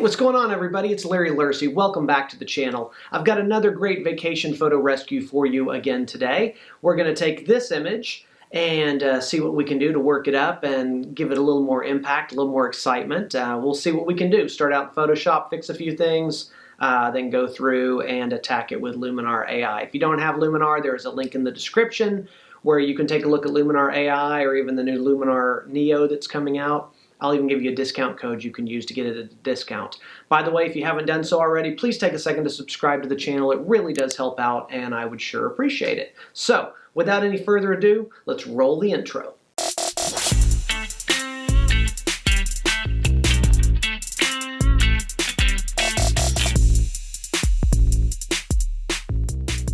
What's going on, everybody? It's Larry Lursey. Welcome back to the channel. I've got another great vacation photo rescue for you again today. We're going to take this image and see what we can do to work it up and give it a little more impact, a little more excitement. We'll see what we can do. Start out in Photoshop, fix a few things, then go through and attack it with Luminar AI. If you don't have Luminar, there's a link in the description where you can take a look at Luminar AI or even the new Luminar NEO that's coming out. I'll even give you a discount code you can use to get it at a discount. By the way, if you haven't done so already, please take a second to subscribe to the channel. It really does help out, and I would sure appreciate it. So, without any further ado, let's roll the intro.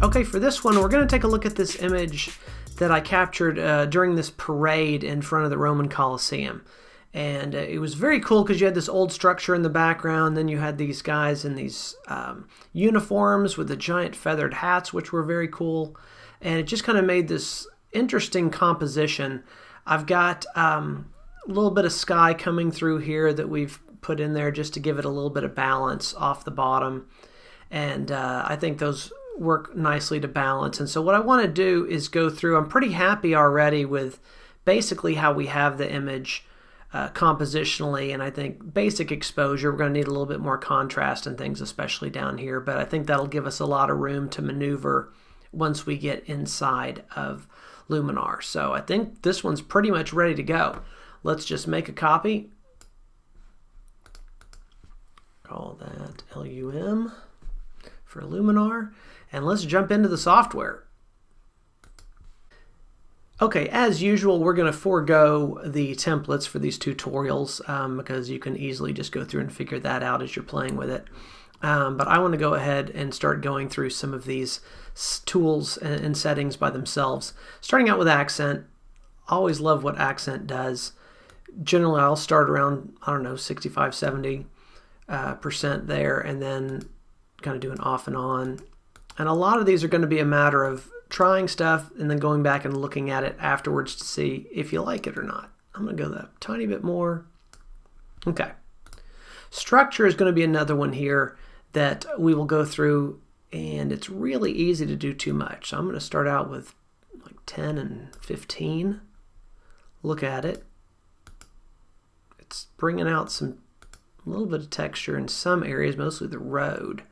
Okay, for this one, we're going to take a look at this image that I captured during this parade in front of the Roman Colosseum. And it was very cool because you had this old structure in the background, then you had these guys in these uniforms with the giant feathered hats, which were very cool. And it just kind of made this interesting composition. I've got a little bit of sky coming through here that we've put in there just to give it a little bit of balance off the bottom. And I think those work nicely to balance. And so what I want to do is go through, I'm pretty happy already with basically how we have the image compositionally, and I think basic exposure. We're going to need a little bit more contrast and things, especially down here, but I think that'll give us a lot of room to maneuver once we get inside of Luminar. So I think this one's pretty much ready to go. Let's just make a copy. Call that LUM for Luminar, and let's jump into the software. Okay, as usual, we're going to forego the templates for these tutorials because you can easily just go through and figure that out as you're playing with it. But I want to go ahead and start going through some of these tools and settings by themselves. Starting out with accent. Always love what accent does. Generally, I'll start around, I don't know, 65, 70% there, and then kind of do an off and on. And a lot of these are going to be a matter of trying stuff and then going back and looking at it afterwards to see if you like it or not. I'm going to go that a tiny bit more. Okay. Structure is going to be another one here that we will go through, and it's really easy to do too much. So I'm going to start out with like 10 and 15. Look at it. It's bringing out a little bit of texture in some areas, mostly the road.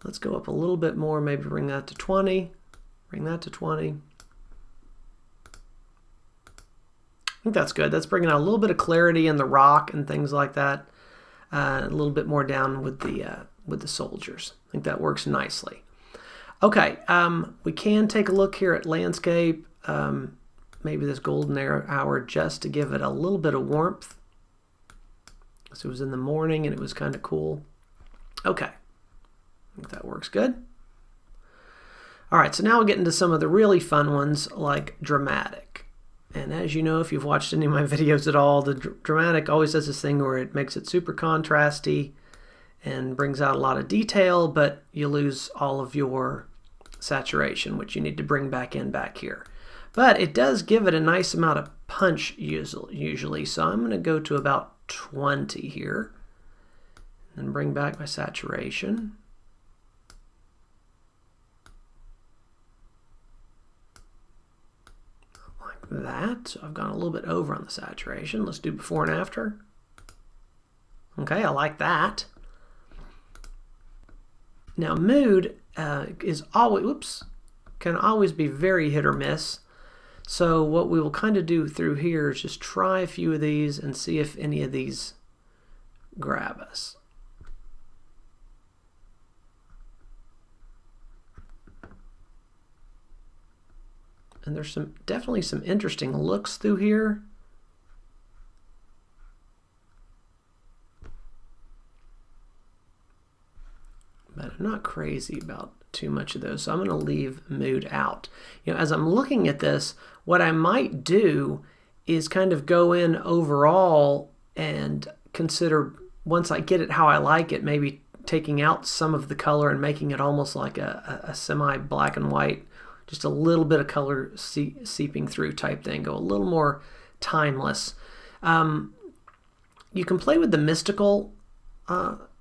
Let's go up a little bit more, maybe bring that to 20. Bring that to 20. I think that's good. That's bringing out a little bit of clarity in the rock and things like that. A little bit more down with the soldiers. I think that works nicely. Okay, we can take a look here at landscape. Maybe this golden hour just to give it a little bit of warmth. So it was in the morning and it was kind of cool. Okay, I think that works good. All right, so now we'll get into some of the really fun ones like dramatic. And as you know, if you've watched any of my videos at all, the dramatic always does this thing where it makes it super contrasty and brings out a lot of detail, but you lose all of your saturation, which you need to bring back here. But it does give it a nice amount of punch usually. So I'm going to go to about 20 here and bring back my saturation. That. So I've gone a little bit over on the saturation. Let's do before and after. Okay, I like that. Now mood is always, can always be very hit or miss. So what we will kind of do through here is just try a few of these and see if any of these grab us. And there's definitely some interesting looks through here. But I'm not crazy about too much of those, so I'm going to leave mood out. You know, as I'm looking at this, what I might do is kind of go in overall and consider, once I get it how I like it, maybe taking out some of the color and making it almost like a semi-black and white, just a little bit of color seeping through type thing, go a little more timeless. You can play with the mystical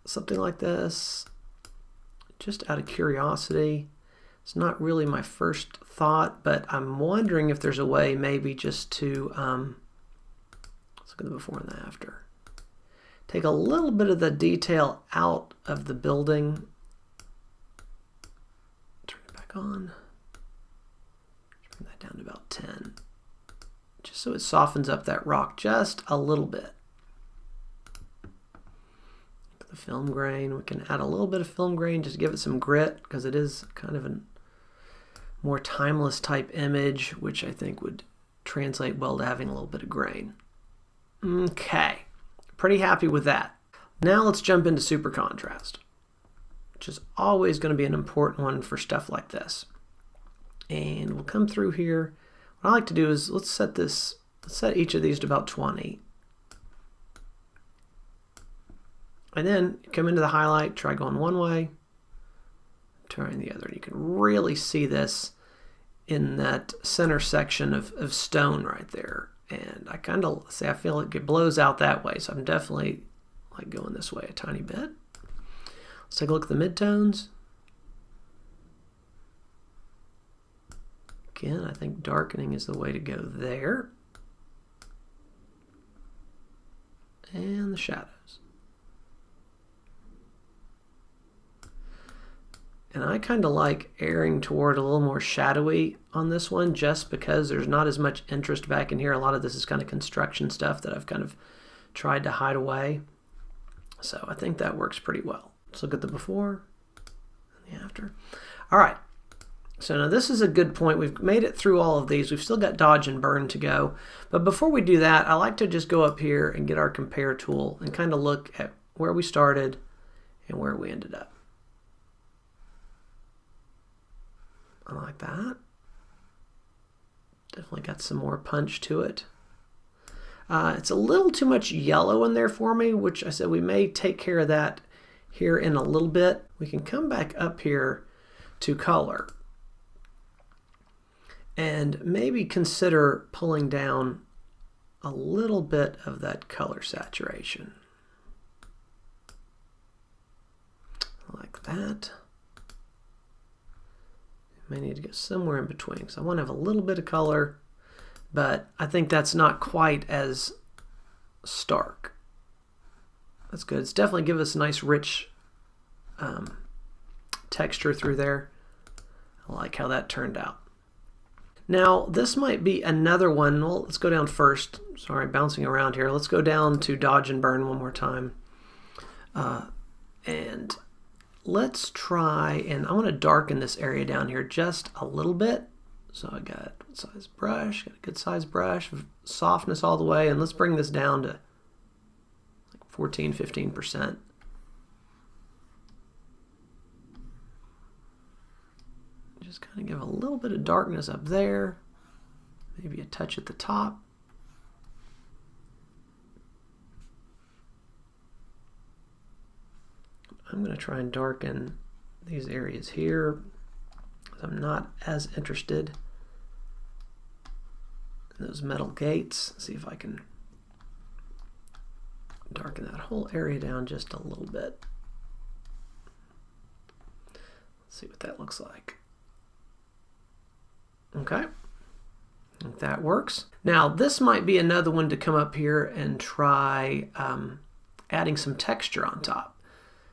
something like this, just out of curiosity. It's not really my first thought, but I'm wondering if there's a way maybe just to, let's look at the before and the after. Take a little bit of the detail out of the building. Turn it back on. Bring that down to about 10. Just so it softens up that rock just a little bit. The film grain, we can add a little bit of film grain, just give it some grit, because it is kind of a more timeless type image, which I think would translate well to having a little bit of grain. Okay, pretty happy with that. Now let's jump into super contrast, which is always going to be an important one for stuff like this. And we'll come through here. What I like to do is let's set each of these to about 20. And then come into the highlight, try going one way, turn the other. And you can really see this in that center section of stone right there. And I kind of say I feel like it blows out that way. So I'm definitely like going this way a tiny bit. Let's take a look at the midtones. Again, I think darkening is the way to go there. And the shadows. And I kind of like erring toward a little more shadowy on this one, just because there's not as much interest back in here. A lot of this is kind of construction stuff that I've kind of tried to hide away. So I think that works pretty well. Let's look at the before and the after. All right. So now this is a good point. We've made it through all of these. We've still got dodge and burn to go. But before we do that, I like to just go up here and get our compare tool and kind of look at where we started and where we ended up. I like that. Definitely got some more punch to it. It's a little too much yellow in there for me, which I said we may take care of that here in a little bit. We can come back up here to color and maybe consider pulling down a little bit of that color saturation. Like that. May need to go somewhere in between, because I want to have a little bit of color, but I think that's not quite as stark. That's good. It's definitely give us a nice rich texture through there. I like how that turned out. Now this might be another one. Well, let's go down first. Sorry, bouncing around here. Let's go down to dodge and burn one more time. And let's try, and I want to darken this area down here just a little bit. So I got a size brush, got a good size brush, softness all the way, and let's bring this down to like 14, 15%. Just kind of give a little bit of darkness up there, maybe a touch at the top. I'm going to try and darken these areas here, because I'm not as interested in those metal gates. See if I can darken that whole area down just a little bit. Let's see what that looks like. Okay, I think that works. Now this might be another one to come up here and try adding some texture on top.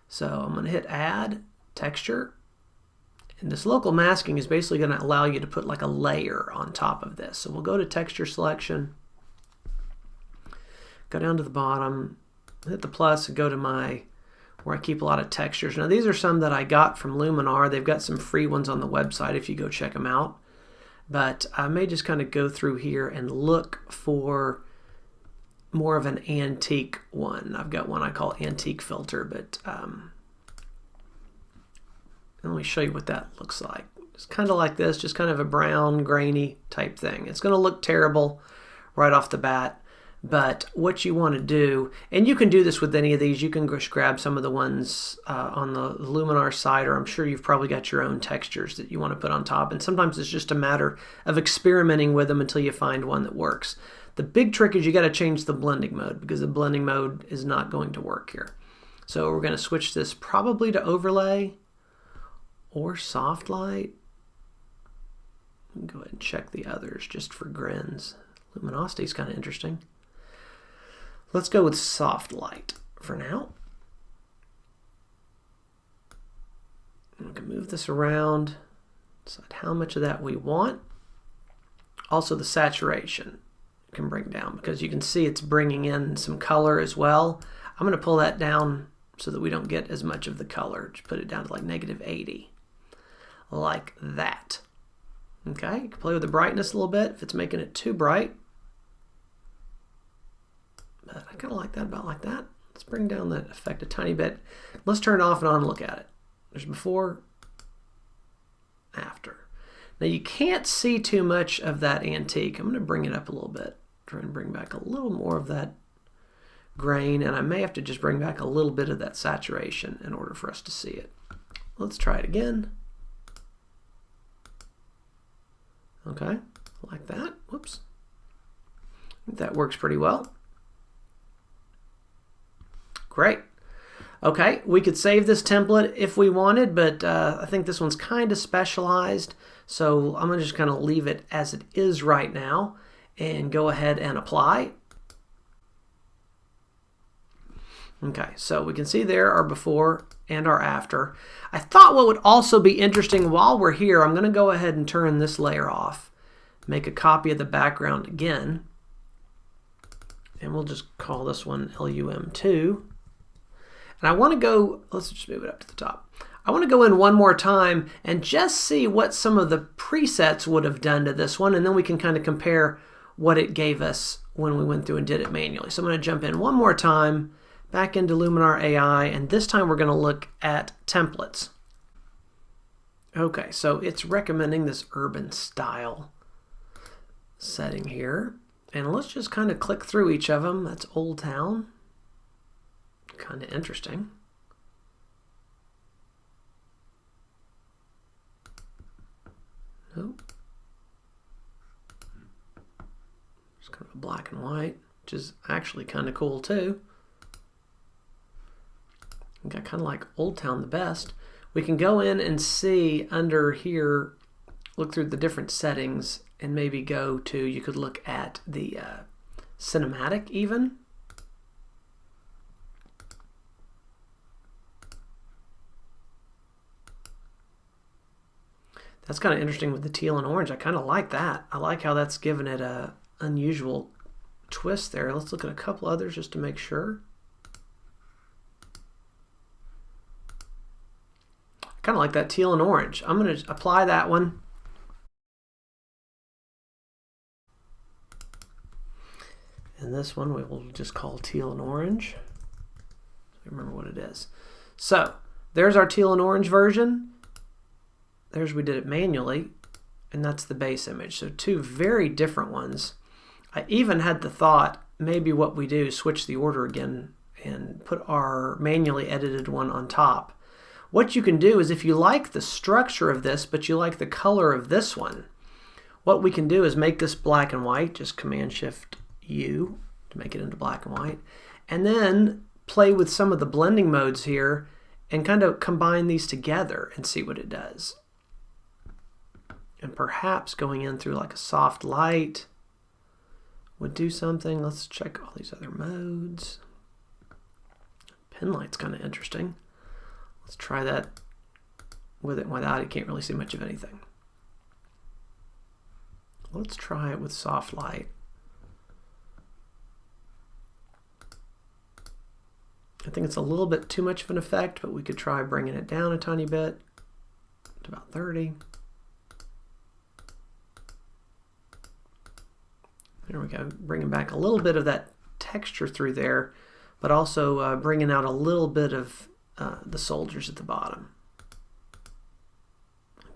So I'm going to hit add texture, and this local masking is basically going to allow you to put like a layer on top of this. So we'll go to texture selection, go down to the bottom, hit the plus, and go to my where I keep a lot of textures. Now these are some that I got from Luminar. They've got some free ones on the website if you go check them out. But I may just kind of go through here and look for more of an antique one. I've got one I call antique filter, but let me show you what that looks like. It's kind of like this, just kind of a brown, grainy type thing. It's going to look terrible right off the bat, but what you want to do, and you can do this with any of these, you can just grab some of the ones on the Luminar site, or I'm sure you've probably got your own textures that you want to put on top, and sometimes it's just a matter of experimenting with them until you find one that works. The big trick is you got to change the blending mode, because the blending mode is not going to work here. So we're going to switch this probably to overlay or soft light. Go ahead and check the others just for grins. Luminosity is kind of interesting. Let's go with soft light for now. We can move this around, decide how much of that we want. Also the saturation can bring down, because you can see it's bringing in some color as well. I'm going to pull that down so that we don't get as much of the color. Just put it down to like -80, like that. Okay, you can play with the brightness a little bit if it's making it too bright. But I kind of like that, about like that. Let's bring down that effect a tiny bit. Let's turn it off and on and look at it. There's before, after. Now you can't see too much of that antique. I'm going to bring it up a little bit. Try and bring back a little more of that grain, and I may have to just bring back a little bit of that saturation in order for us to see it. Let's try it again. Okay, like that. Whoops. I think that works pretty well. Great. Okay, we could save this template if we wanted, but I think this one's kind of specialized, so I'm going to just kind of leave it as it is right now and go ahead and apply. Okay, so we can see there our before and our after. I thought what would also be interesting while we're here, I'm going to go ahead and turn this layer off, make a copy of the background again, and we'll just call this one LUM2. And I want to go, let's just move it up to the top. I want to go in one more time and just see what some of the presets would have done to this one, and then we can kind of compare what it gave us when we went through and did it manually. So I'm going to jump in one more time, back into Luminar AI, and this time we're going to look at templates. Okay, so it's recommending this urban style setting here. And let's just kind of click through each of them. That's Old Town. Kind of interesting. Nope. It's kind of a black and white, which is actually kind of cool too. I think I kind of like Old Town the best. We can go in and see under here, look through the different settings, and maybe go to, you could look at the cinematic even. That's kind of interesting with the teal and orange. I kind of like that. I like how that's given it a unusual twist there. Let's look at a couple others just to make sure. I kind of like that teal and orange. I'm going to apply that one. And this one we will just call teal and orange. Remember what it is. So there's our teal and orange version. There's, we did it manually, and that's the base image. So two very different ones. I even had the thought, maybe what we do is switch the order again and put our manually edited one on top. What you can do is, if you like the structure of this, but you like the color of this one, what we can do is make this black and white, just Command-Shift-U to make it into black and white, and then play with some of the blending modes here and kind of combine these together and see what it does. And perhaps going in through like a soft light would do something. Let's check all these other modes. Pen light's kind of interesting. Let's try that with it and without it. You can't really see much of anything. Let's try it with soft light. I think it's a little bit too much of an effect, but we could try bringing it down a tiny bit to about 30. There we go, bringing back a little bit of that texture through there, but also bringing out a little bit of the soldiers at the bottom.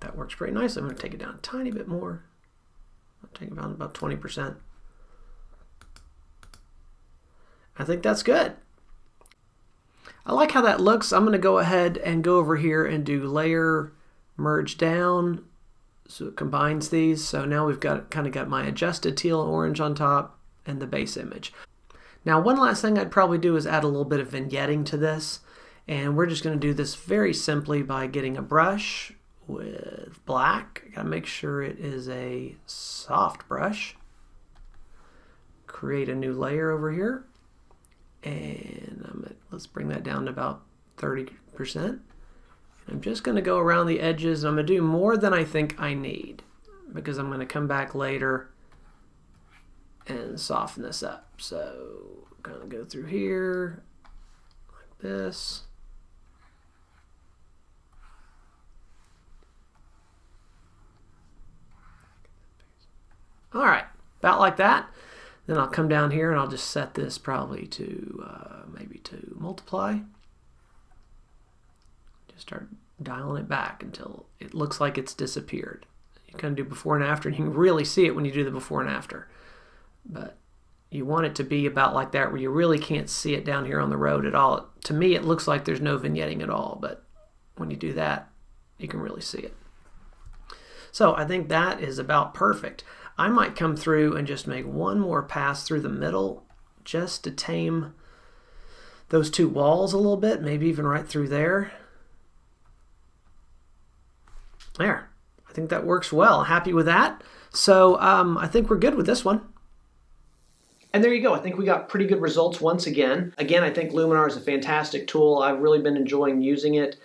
That works pretty nicely. I'm going to take it down a tiny bit more. I'll take it down about 20%. I think that's good. I like how that looks. I'm going to go ahead and go over here and do layer merge down. So it combines these. So now we've got kind of got my adjusted teal and orange on top and the base image. Now one last thing I'd probably do is add a little bit of vignetting to this. And we're just going to do this very simply by getting a brush with black. Gotta make sure it is a soft brush. Create a new layer over here. And let's bring that down to about 30%. I'm just going to go around the edges. I'm going to do more than I think I need because I'm going to come back later and soften this up. So I'm going to go through here like this. All right, about like that. Then I'll come down here and I'll just set this probably to maybe to multiply. Just start dialing it back until it looks like it's disappeared. You kind of do before and after, and you can really see it when you do the before and after. But you want it to be about like that where you really can't see it down here on the road at all. To me, it looks like there's no vignetting at all, but when you do that, you can really see it. So I think that is about perfect. I might come through and just make one more pass through the middle just to tame those two walls a little bit, maybe even right through there. There, I think that works well. Happy with that. So I think we're good with this one. And there you go. I think we got pretty good results once again. Again, I think Luminar is a fantastic tool. I've really been enjoying using it.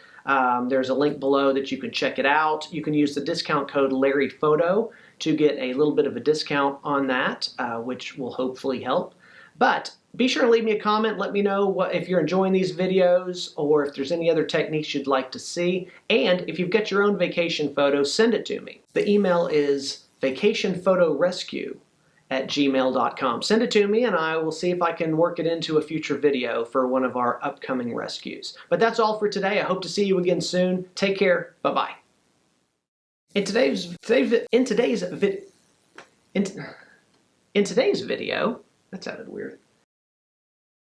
There's a link below that you can check it out. You can use the discount code LarryPhoto to get a little bit of a discount on that, which will hopefully help. But be sure to leave me a comment. Let me know if you're enjoying these videos or if there's any other techniques you'd like to see. And if you've got your own vacation photo, send it to me. The email is vacationphotorescue@gmail.com. Send it to me and I will see if I can work it into a future video for one of our upcoming rescues. But that's all for today. I hope to see you again soon. Take care. Bye-bye. In today's video, that sounded weird.